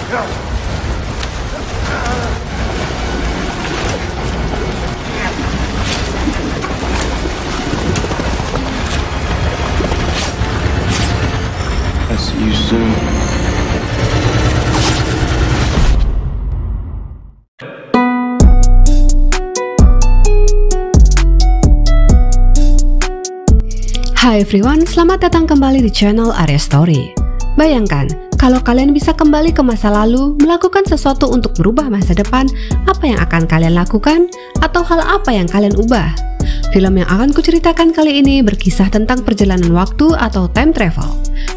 I'll see you soon. Hai everyone, selamat datang kembali di channel Arya Story. Bayangkan, kalau kalian bisa kembali ke masa lalu, melakukan sesuatu untuk merubah masa depan, apa yang akan kalian lakukan? Atau hal apa yang kalian ubah? Film yang akan kuceritakan kali ini berkisah tentang perjalanan waktu atau time travel.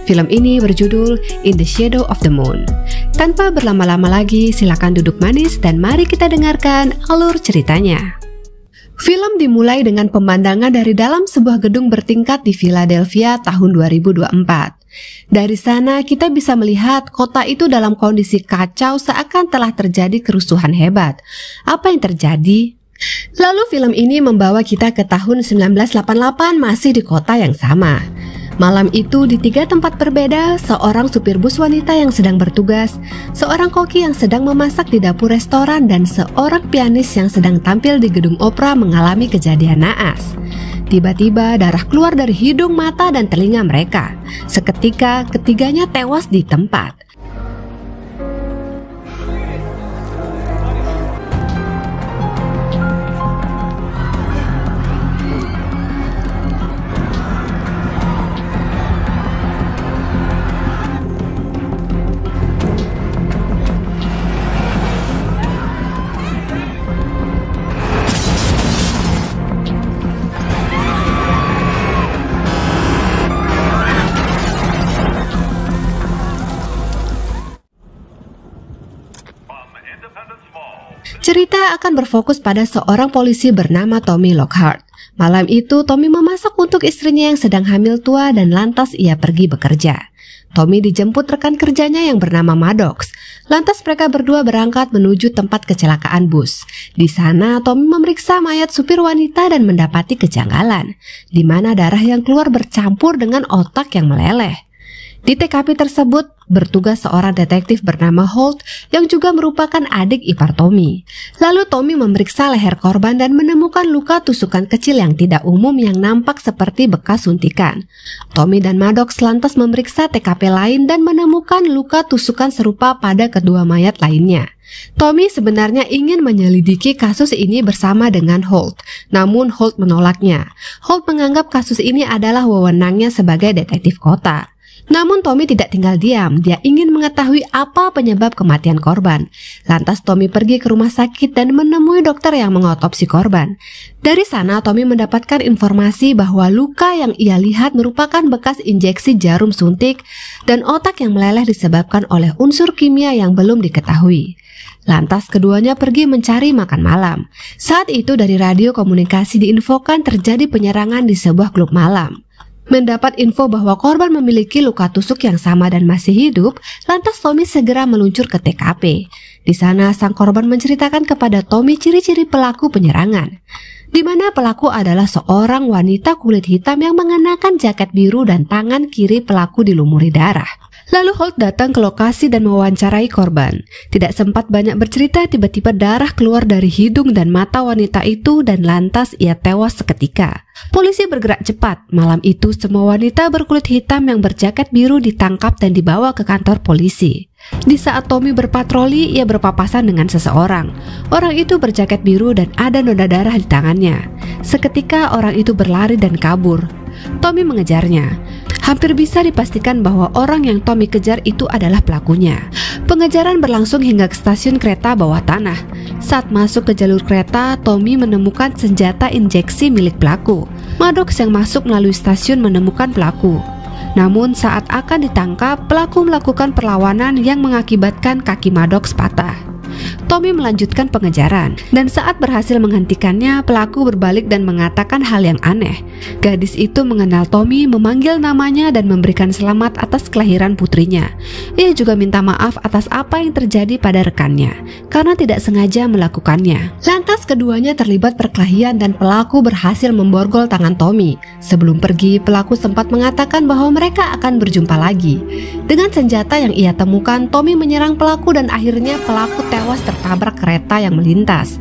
Film ini berjudul In the Shadow of the Moon. Tanpa berlama-lama lagi, silakan duduk manis dan mari kita dengarkan alur ceritanya. Film dimulai dengan pemandangan dari dalam sebuah gedung bertingkat di Philadelphia tahun 2024. Dari sana kita bisa melihat kota itu dalam kondisi kacau seakan telah terjadi kerusuhan hebat. Apa yang terjadi? Lalu film ini membawa kita ke tahun 1988 masih di kota yang sama. Malam itu di 3 tempat berbeda, seorang supir bus wanita yang sedang bertugas, seorang koki yang sedang memasak di dapur restoran, dan seorang pianis yang sedang tampil di gedung opera mengalami kejadian naas. Tiba-tiba darah keluar dari hidung, mata, dan telinga mereka. Seketika ketiganya tewas di tempat. Cerita akan berfokus pada seorang polisi bernama Tommy Lockhart. Malam itu Tommy memasak untuk istrinya yang sedang hamil tua dan lantas ia pergi bekerja. Tommy dijemput rekan kerjanya yang bernama Maddox. Lantas mereka berdua berangkat menuju tempat kecelakaan bus. Di sana Tommy memeriksa mayat supir wanita dan mendapati kejanggalan, di mana darah yang keluar bercampur dengan otak yang meleleh. Di TKP tersebut bertugas seorang detektif bernama Holt yang juga merupakan adik ipar Tommy. Lalu Tommy memeriksa leher korban dan menemukan luka tusukan kecil yang tidak umum yang nampak seperti bekas suntikan. Tommy dan Maddox lantas memeriksa TKP lain dan menemukan luka tusukan serupa pada kedua mayat lainnya. Tommy sebenarnya ingin menyelidiki kasus ini bersama dengan Holt, namun Holt menolaknya. Holt menganggap kasus ini adalah wewenangnya sebagai detektif kota. Namun Tommy tidak tinggal diam, dia ingin mengetahui apa penyebab kematian korban. Lantas Tommy pergi ke rumah sakit dan menemui dokter yang mengotopsi korban. Dari sana Tommy mendapatkan informasi bahwa luka yang ia lihat merupakan bekas injeksi jarum suntik dan otak yang meleleh disebabkan oleh unsur kimia yang belum diketahui. Lantas keduanya pergi mencari makan malam. Saat itu dari radio komunikasi diinfokan terjadi penyerangan di sebuah klub malam. Mendapat info bahwa korban memiliki luka tusuk yang sama dan masih hidup, lantas Tommy segera meluncur ke TKP. Di sana sang korban menceritakan kepada Tommy ciri-ciri pelaku penyerangan, di mana pelaku adalah seorang wanita kulit hitam yang mengenakan jaket biru dan tangan kiri pelaku dilumuri darah. Lalu Holt datang ke lokasi dan mewawancarai korban. Tidak sempat banyak bercerita, tiba-tiba darah keluar dari hidung dan mata wanita itu dan lantas ia tewas seketika. Polisi bergerak cepat. Malam itu semua wanita berkulit hitam yang berjaket biru ditangkap dan dibawa ke kantor polisi. Di saat Tommy berpatroli, ia berpapasan dengan seseorang. Orang itu berjaket biru dan ada noda darah di tangannya. Seketika orang itu berlari dan kabur. Tommy mengejarnya. Hampir bisa dipastikan bahwa orang yang Tommy kejar itu adalah pelakunya. Pengejaran berlangsung hingga ke stasiun kereta bawah tanah. Saat masuk ke jalur kereta, Tommy menemukan senjata injeksi milik pelaku. Maddox yang masuk melalui stasiun menemukan pelaku. Namun saat akan ditangkap, pelaku melakukan perlawanan yang mengakibatkan kaki Maddox patah. Tommy melanjutkan pengejaran, dan saat berhasil menghentikannya, pelaku berbalik dan mengatakan hal yang aneh. Gadis itu mengenal Tommy, memanggil namanya dan memberikan selamat atas kelahiran putrinya. Ia juga minta maaf atas apa yang terjadi pada rekannya, karena tidak sengaja melakukannya. Lantas keduanya terlibat perkelahian dan pelaku berhasil memborgol tangan Tommy. Sebelum pergi, pelaku sempat mengatakan bahwa mereka akan berjumpa lagi. Dengan senjata yang ia temukan, Tommy menyerang pelaku dan akhirnya pelaku tewas tertabrak kereta yang melintas.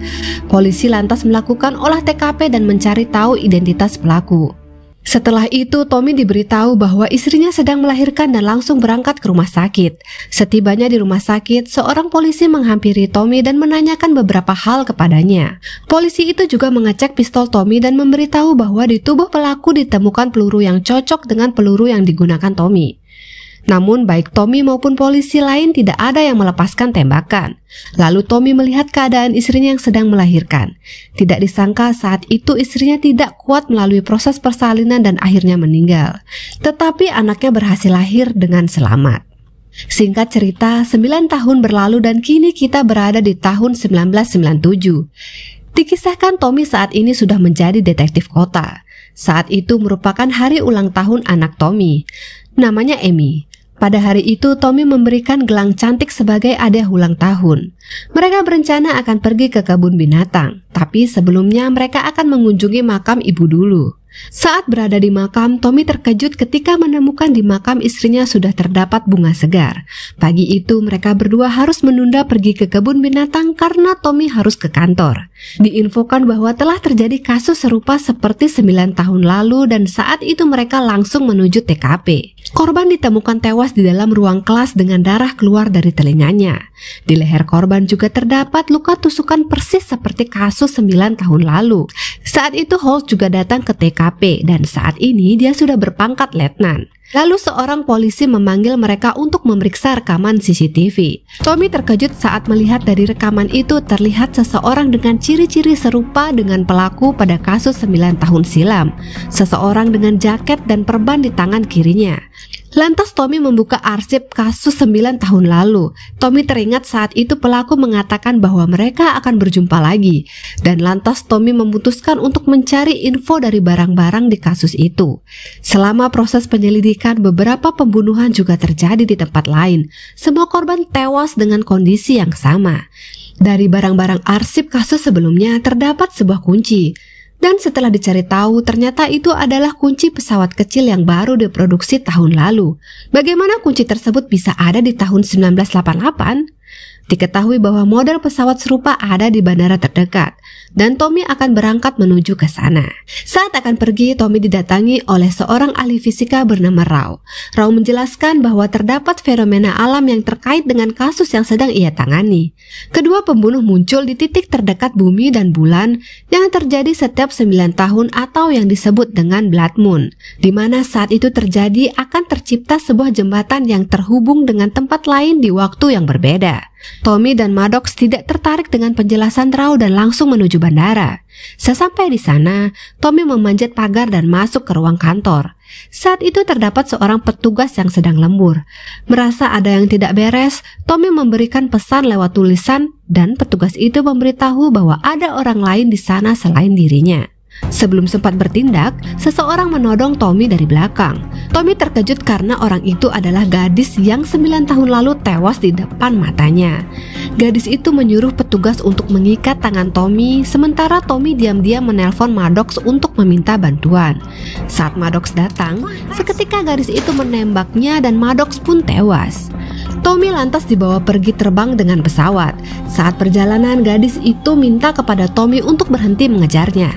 Polisi lantas melakukan olah TKP dan mencari tahu identitas pelaku. Setelah itu, Tommy diberitahu bahwa istrinya sedang melahirkan dan langsung berangkat ke rumah sakit. Setibanya di rumah sakit, seorang polisi menghampiri Tommy dan menanyakan beberapa hal kepadanya. Polisi itu juga mengecek pistol Tommy dan memberitahu bahwa di tubuh pelaku ditemukan peluru yang cocok dengan peluru yang digunakan Tommy. Namun baik Tommy maupun polisi lain tidak ada yang melepaskan tembakan. Lalu Tommy melihat keadaan istrinya yang sedang melahirkan. Tidak disangka saat itu istrinya tidak kuat melalui proses persalinan dan akhirnya meninggal. Tetapi anaknya berhasil lahir dengan selamat. Singkat cerita, 9 tahun berlalu dan kini kita berada di tahun 1997. Dikisahkan Tommy saat ini sudah menjadi detektif kota. Saat itu merupakan hari ulang tahun anak Tommy. Namanya Amy. Pada hari itu, Tommy memberikan gelang cantik sebagai hadiah ulang tahun. Mereka berencana akan pergi ke kebun binatang, tapi sebelumnya mereka akan mengunjungi makam ibu dulu. Saat berada di makam, Tommy terkejut ketika menemukan di makam istrinya sudah terdapat bunga segar. Pagi itu mereka berdua harus menunda pergi ke kebun binatang karena Tommy harus ke kantor. Diinfokan bahwa telah terjadi kasus serupa seperti 9 tahun lalu dan saat itu mereka langsung menuju TKP. Korban ditemukan tewas di dalam ruang kelas dengan darah keluar dari telinganya. Di leher korban juga terdapat luka tusukan persis seperti kasus 9 tahun lalu. Saat itu Holt juga datang ke TKP dan saat ini dia sudah berpangkat letnan. Lalu seorang polisi memanggil mereka untuk memeriksa rekaman CCTV. Tommy terkejut saat melihat dari rekaman itu terlihat seseorang dengan ciri-ciri serupa dengan pelaku pada kasus 9 tahun silam. Seseorang dengan jaket dan perban di tangan kirinya. Lantas Tommy membuka arsip kasus 9 tahun lalu. Tommy teringat saat itu pelaku mengatakan bahwa mereka akan berjumpa lagi. Dan lantas Tommy memutuskan untuk mencari info dari barang-barang di kasus itu. Selama proses penyelidikan, beberapa pembunuhan juga terjadi di tempat lain. Semua korban tewas dengan kondisi yang sama. Dari barang-barang arsip kasus sebelumnya terdapat sebuah kunci. Dan setelah dicari tahu, ternyata itu adalah kunci pesawat kecil yang baru diproduksi tahun lalu. Bagaimana kunci tersebut bisa ada di tahun 1988? Diketahui bahwa model pesawat serupa ada di bandara terdekat, dan Tommy akan berangkat menuju ke sana. Saat akan pergi, Tommy didatangi oleh seorang ahli fisika bernama Rao. Rao menjelaskan bahwa terdapat fenomena alam yang terkait dengan kasus yang sedang ia tangani. Kedua pembunuh muncul di titik terdekat bumi dan bulan yang terjadi setiap 9 tahun atau yang disebut dengan blood moon, di mana saat itu terjadi akan tercipta sebuah jembatan yang terhubung dengan tempat lain di waktu yang berbeda. Tommy dan Maddox tidak tertarik dengan penjelasan Rao dan langsung menuju bandara. Sesampai di sana, Tommy memanjat pagar dan masuk ke ruang kantor. Saat itu terdapat seorang petugas yang sedang lembur. Merasa ada yang tidak beres, Tommy memberikan pesan lewat tulisan dan petugas itu memberitahu bahwa ada orang lain di sana selain dirinya. Sebelum sempat bertindak, seseorang menodong Tommy dari belakang. Tommy terkejut karena orang itu adalah gadis yang 9 tahun lalu tewas di depan matanya. Gadis itu menyuruh petugas untuk mengikat tangan Tommy, sementara Tommy diam-diam menelpon Maddox untuk meminta bantuan. Saat Maddox datang, seketika gadis itu menembaknya dan Maddox pun tewas. Tommy lantas dibawa pergi terbang dengan pesawat. Saat perjalanan, gadis itu minta kepada Tommy untuk berhenti mengejarnya.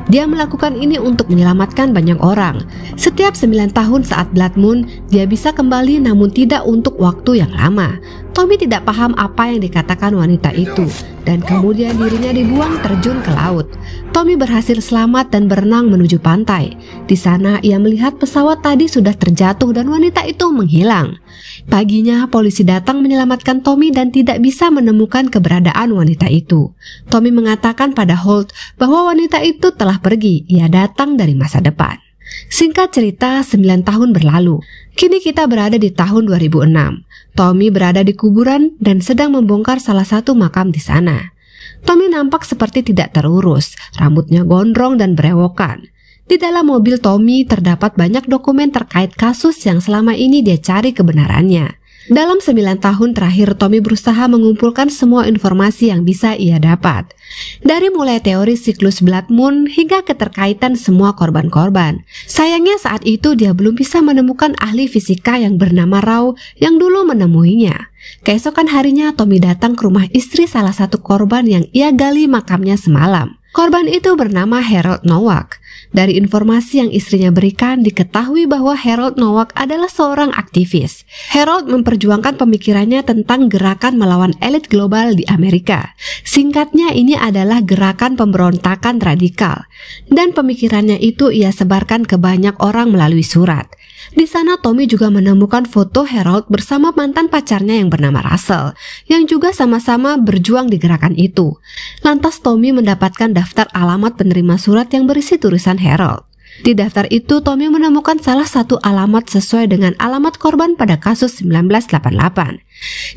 Dia melakukan ini untuk menyelamatkan banyak orang. Setiap 9 tahun saat blood moon, dia bisa kembali namun tidak untuk waktu yang lama. Tommy tidak paham apa yang dikatakan wanita itu, dan kemudian dirinya dibuang terjun ke laut. Tommy berhasil selamat dan berenang menuju pantai. Di sana ia melihat pesawat tadi sudah terjatuh dan wanita itu menghilang. Paginya polisi datang menyelamatkan Tommy dan tidak bisa menemukan keberadaan wanita itu. Tommy mengatakan pada Holt bahwa wanita itu telah pergi, ia datang dari masa depan. Singkat cerita, 9 tahun berlalu. Kini kita berada di tahun 2006. Tommy berada di kuburan dan sedang membongkar salah satu makam di sana. Tommy nampak seperti tidak terurus, rambutnya gondrong dan berewokan. Di dalam mobil Tommy terdapat banyak dokumen terkait kasus yang selama ini dia cari kebenarannya. Dalam 9 tahun terakhir, Tommy berusaha mengumpulkan semua informasi yang bisa ia dapat. Dari mulai teori siklus Blood Moon hingga keterkaitan semua korban-korban. Sayangnya saat itu dia belum bisa menemukan ahli fisika yang bernama Rao yang dulu menemuinya. Keesokan harinya, Tommy datang ke rumah istri salah satu korban yang ia gali makamnya semalam. Korban itu bernama Harold Nowak. Dari informasi yang istrinya berikan, diketahui bahwa Harold Nowak adalah seorang aktivis. Harold memperjuangkan pemikirannya tentang gerakan melawan elit global di Amerika. Singkatnya, ini adalah gerakan pemberontakan radikal. Dan pemikirannya itu ia sebarkan ke banyak orang melalui surat. Di sana Tommy juga menemukan foto Harold bersama mantan pacarnya yang bernama Russell, yang juga sama-sama berjuang di gerakan itu. Lantas Tommy mendapatkan daftar alamat penerima surat yang berisi tulisan Harold. Di daftar itu Tommy menemukan salah satu alamat sesuai dengan alamat korban pada kasus 1988.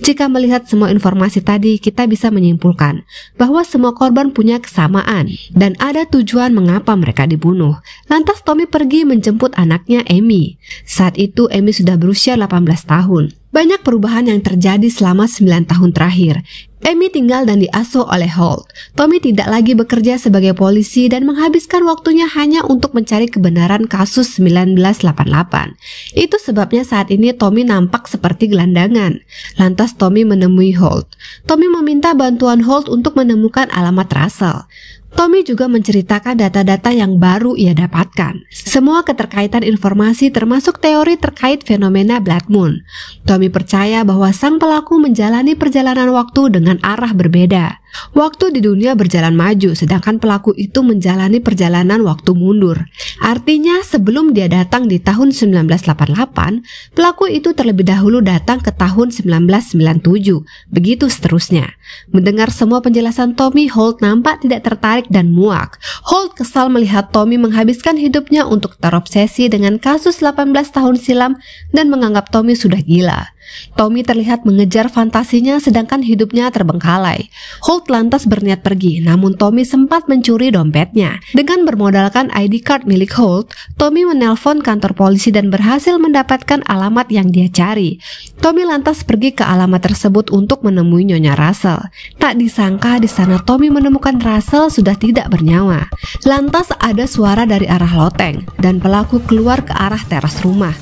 Jika melihat semua informasi tadi, kita bisa menyimpulkan bahwa semua korban punya kesamaan dan ada tujuan mengapa mereka dibunuh. Lantas Tommy pergi menjemput anaknya Amy. Saat itu Amy sudah berusia 18 tahun. Banyak perubahan yang terjadi selama 9 tahun terakhir. Amy tinggal dan diasuh oleh Holt. Tommy tidak lagi bekerja sebagai polisi dan menghabiskan waktunya hanya untuk mencari kebenaran kasus 1988. Itu sebabnya saat ini Tommy nampak seperti gelandangan. Lantas Tommy menemui Holt. Tommy meminta bantuan Holt untuk menemukan alamat Russell. Tommy juga menceritakan data-data yang baru ia dapatkan. Semua keterkaitan informasi termasuk teori terkait fenomena Blood Moon. Tommy percaya bahwa sang pelaku menjalani perjalanan waktu dengan arah berbeda. Waktu di dunia berjalan maju, sedangkan pelaku itu menjalani perjalanan waktu mundur. Artinya sebelum dia datang di tahun 1988, pelaku itu terlebih dahulu datang ke tahun 1997. Begitu seterusnya. Mendengar semua penjelasan Tommy, Holt nampak tidak tertarik dan muak. Holt kesal melihat Tommy menghabiskan hidupnya untuk terobsesi dengan kasus 18 tahun silam dan menganggap Tommy sudah gila. Tommy terlihat mengejar fantasinya sedangkan hidupnya terbengkalai. Holt lantas berniat pergi, namun Tommy sempat mencuri dompetnya. Dengan bermodalkan ID card milik Holt, Tommy menelpon kantor polisi dan berhasil mendapatkan alamat yang dia cari. Tommy lantas pergi ke alamat tersebut untuk menemui Nyonya Russell. Tak disangka di sana Tommy menemukan Russell sudah tidak bernyawa. Lantas ada suara dari arah loteng dan pelaku keluar ke arah teras rumah.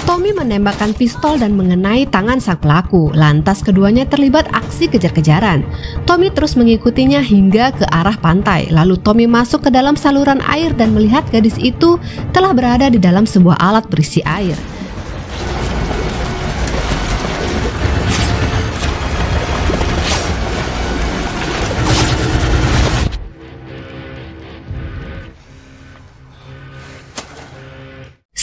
Tommy menembakkan pistol dan mengenai tangan sang pelaku. Lantas keduanya terlibat aksi kejar-kejaran. Tommy terus mengikutinya hingga ke arah pantai. Lalu Tommy masuk ke dalam saluran air dan melihat gadis itu telah berada di dalam sebuah alat berisi air.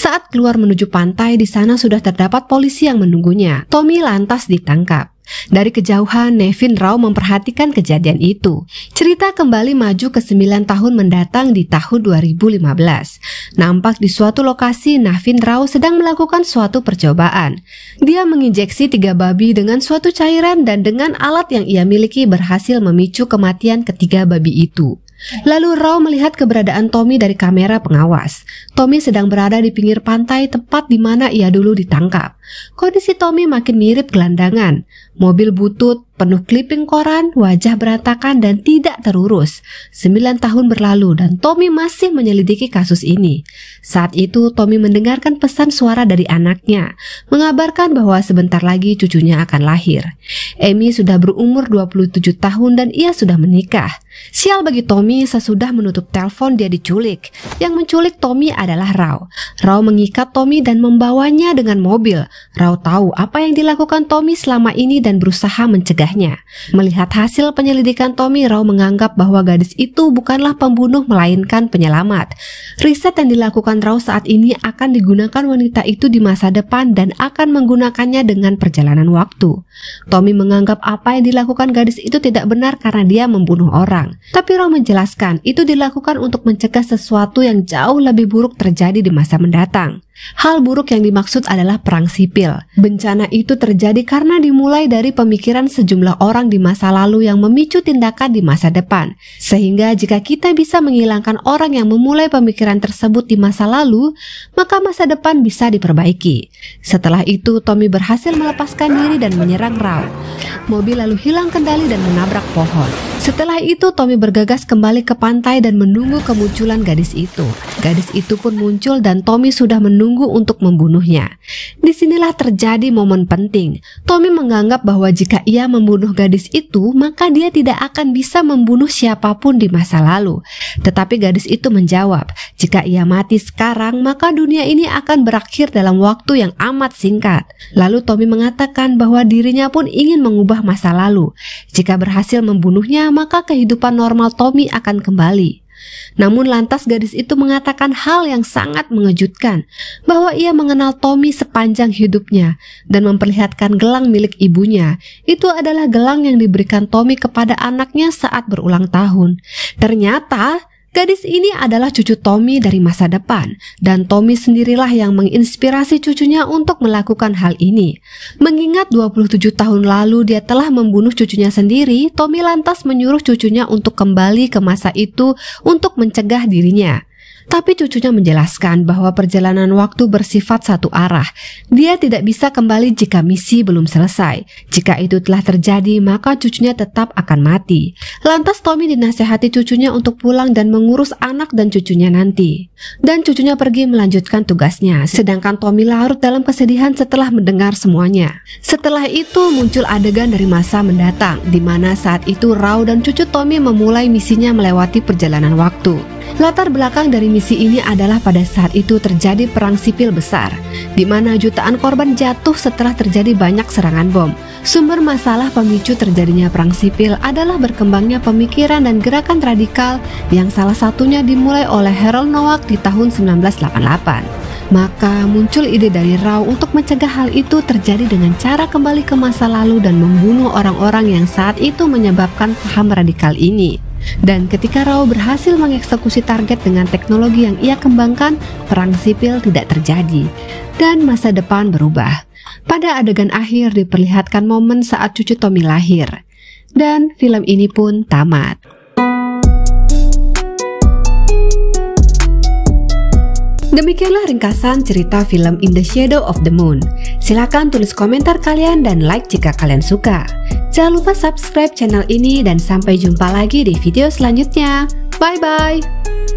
Saat keluar menuju pantai, di sana sudah terdapat polisi yang menunggunya. Tommy lantas ditangkap. Dari kejauhan, Nevin Rao memperhatikan kejadian itu. Cerita kembali maju ke 9 tahun mendatang di tahun 2015. Nampak di suatu lokasi, Nevin Rao sedang melakukan suatu percobaan. Dia menginjeksi 3 babi dengan suatu cairan dan dengan alat yang ia miliki berhasil memicu kematian ketiga babi itu. Lalu Rao melihat keberadaan Tommy dari kamera pengawas. Tommy sedang berada di pinggir pantai tepat di mana ia dulu ditangkap. Kondisi Tommy makin mirip gelandangan. Mobil butut, penuh kliping koran, wajah berantakan dan tidak terurus. 9 tahun berlalu dan Tommy masih menyelidiki kasus ini. Saat itu Tommy mendengarkan pesan suara dari anaknya, mengabarkan bahwa sebentar lagi cucunya akan lahir. Amy sudah berumur 27 tahun dan ia sudah menikah. Sial bagi Tommy, sesudah menutup telepon dia diculik. Yang menculik Tommy adalah Rao. Rao mengikat Tommy dan membawanya dengan mobil. Rao tahu apa yang dilakukan Tommy selama ini dan berusaha mencegahnya. Melihat hasil penyelidikan Tommy, Rao menganggap bahwa gadis itu bukanlah pembunuh melainkan penyelamat. Riset yang dilakukan Rao saat ini akan digunakan wanita itu di masa depan dan akan menggunakannya dengan perjalanan waktu. Tommy menganggap apa yang dilakukan gadis itu tidak benar karena dia membunuh orang. Tapi Rao menjelaskan itu dilakukan untuk mencegah sesuatu yang jauh lebih buruk terjadi di masa mendatang. Hal buruk yang dimaksud adalah perang sipil. Bencana itu terjadi karena dimulai dari pemikiran sejumlah orang di masa lalu yang memicu tindakan di masa depan. Sehingga jika kita bisa menghilangkan orang yang memulai pemikiran tersebut di masa lalu, maka masa depan bisa diperbaiki. Setelah itu, Tommy berhasil melepaskan diri dan menyerang Rao. Mobil lalu hilang kendali dan menabrak pohon. Setelah itu, Tommy bergegas kembali ke pantai dan menunggu kemunculan gadis itu. Gadis itu pun muncul dan Tommy sudah menunggu untuk membunuhnya. Disinilah terjadi momen penting. Tommy menganggap bahwa jika ia membunuh gadis itu, maka dia tidak akan bisa membunuh siapapun di masa lalu. Tetapi gadis itu menjawab, jika ia mati sekarang, maka dunia ini akan berakhir dalam waktu yang amat singkat. Lalu Tommy mengatakan bahwa dirinya pun ingin mengubah masa lalu. Jika berhasil membunuhnya, maka kehidupan normal Tommy akan kembali. Namun lantas gadis itu mengatakan hal yang sangat mengejutkan, bahwa ia mengenal Tommy sepanjang hidupnya dan memperlihatkan gelang milik ibunya. Itu adalah gelang yang diberikan Tommy kepada anaknya saat berulang tahun. Ternyata gadis ini adalah cucu Tommy dari masa depan, dan Tommy sendirilah yang menginspirasi cucunya untuk melakukan hal ini. Mengingat 27 tahun lalu dia telah membunuh cucunya sendiri, Tommy lantas menyuruh cucunya untuk kembali ke masa itu untuk mencegah dirinya. Tapi cucunya menjelaskan bahwa perjalanan waktu bersifat satu arah. Dia tidak bisa kembali jika misi belum selesai. Jika itu telah terjadi, maka cucunya tetap akan mati. Lantas Tommy dinasehati cucunya untuk pulang dan mengurus anak dan cucunya nanti. Dan cucunya pergi melanjutkan tugasnya, sedangkan Tommy larut dalam kesedihan setelah mendengar semuanya. Setelah itu muncul adegan dari masa mendatang, di mana saat itu Rao dan cucu Tommy memulai misinya melewati perjalanan waktu. Latar belakang dari misi ini adalah pada saat itu terjadi perang sipil besar, di mana jutaan korban jatuh setelah terjadi banyak serangan bom. Sumber masalah pemicu terjadinya perang sipil adalah berkembangnya pemikiran dan gerakan radikal yang salah satunya dimulai oleh Harold Nowak di tahun 1988. Maka muncul ide dari Rao untuk mencegah hal itu terjadi dengan cara kembali ke masa lalu dan membunuh orang-orang yang saat itu menyebabkan paham radikal ini. Dan ketika Rao berhasil mengeksekusi target dengan teknologi yang ia kembangkan, perang sipil tidak terjadi dan masa depan berubah. Pada adegan akhir diperlihatkan momen saat cucu Tommy lahir, dan film ini pun tamat. Demikianlah ringkasan cerita film In the Shadow of the Moon. Silakan tulis komentar kalian dan like jika kalian suka. Jangan lupa subscribe channel ini dan sampai jumpa lagi di video selanjutnya. Bye-bye!